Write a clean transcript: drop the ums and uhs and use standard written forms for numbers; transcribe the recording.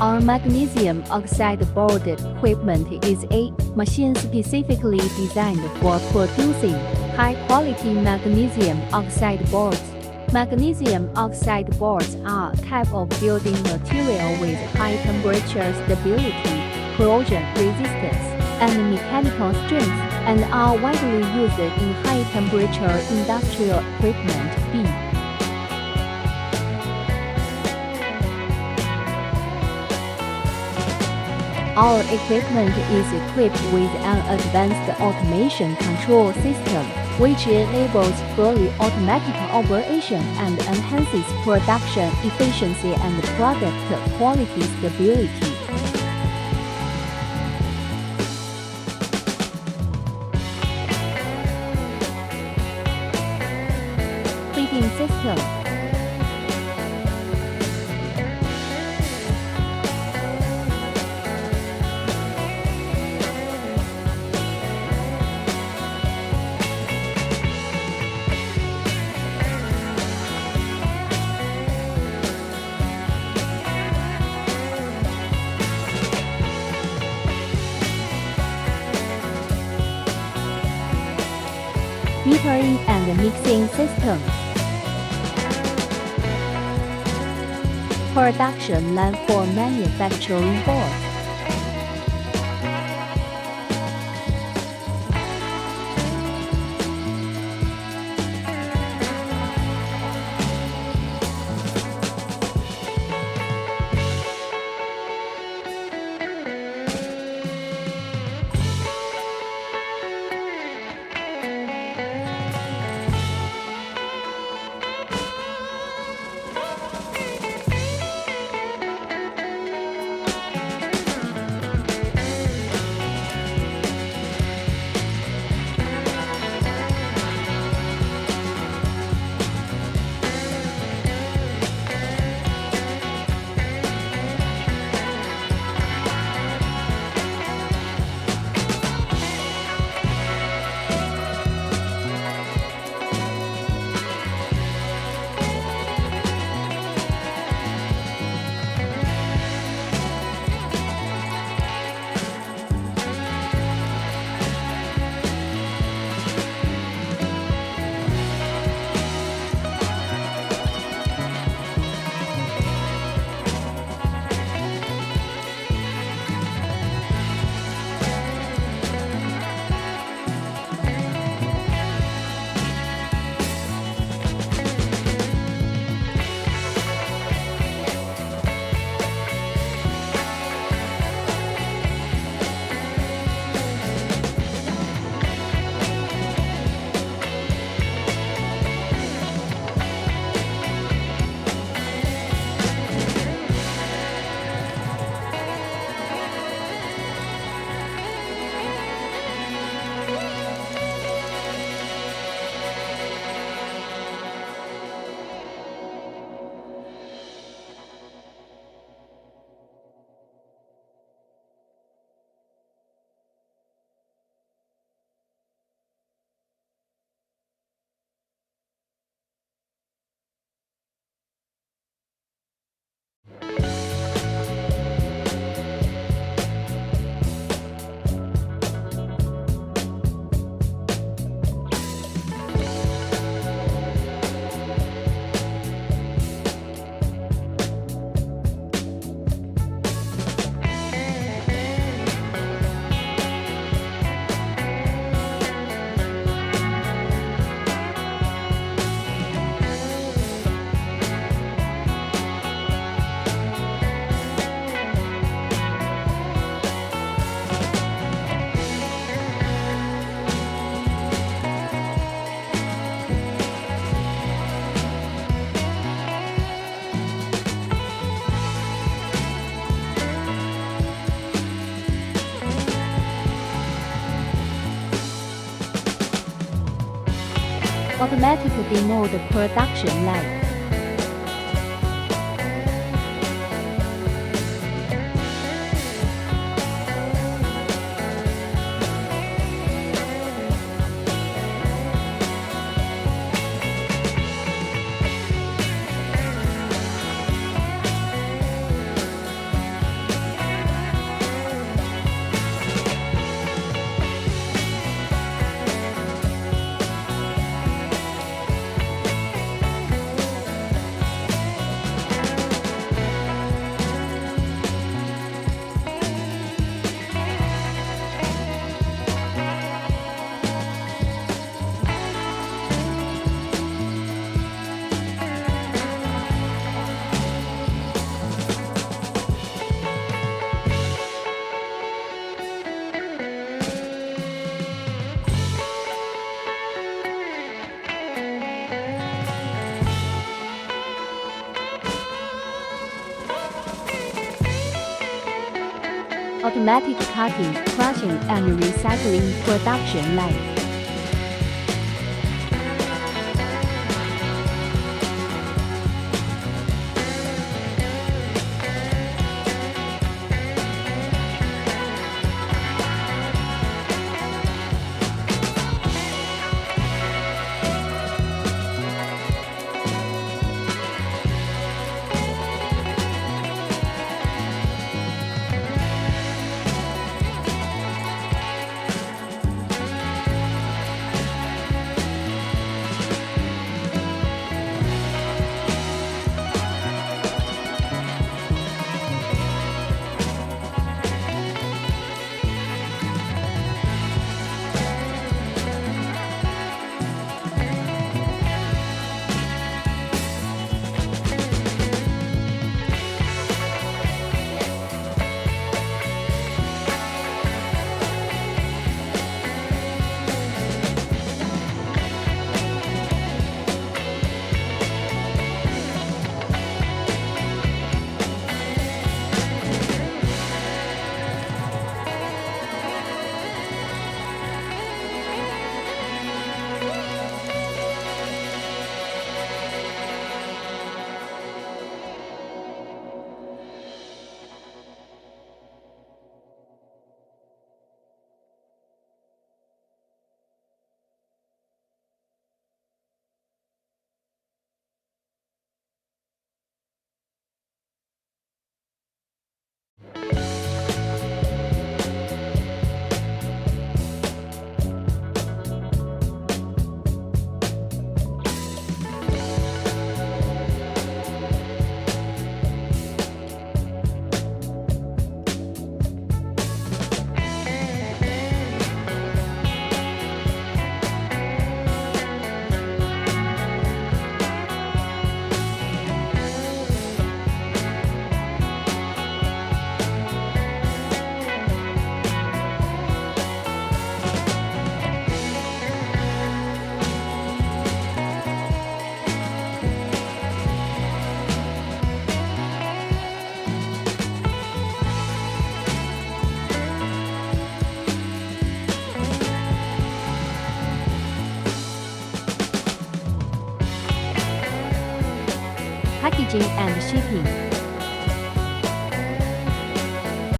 Our magnesium oxide board equipment is a machine specifically designed for producing high-quality magnesium oxide boards. Magnesium oxide boards are a type of building material with high temperature stability, corrosion resistance, and mechanical strength, and are widely used in high-temperature industrial equipment. B. Our equipment is equipped with an advanced automation control system, which enables fully automatic operation and enhances production efficiency and product quality stability. Feeding system. Metering and mixing system. Production line for manufacturing boards. Automatic demode production line. automatic cutting, crushing, and recycling production line. Packaging and shipping.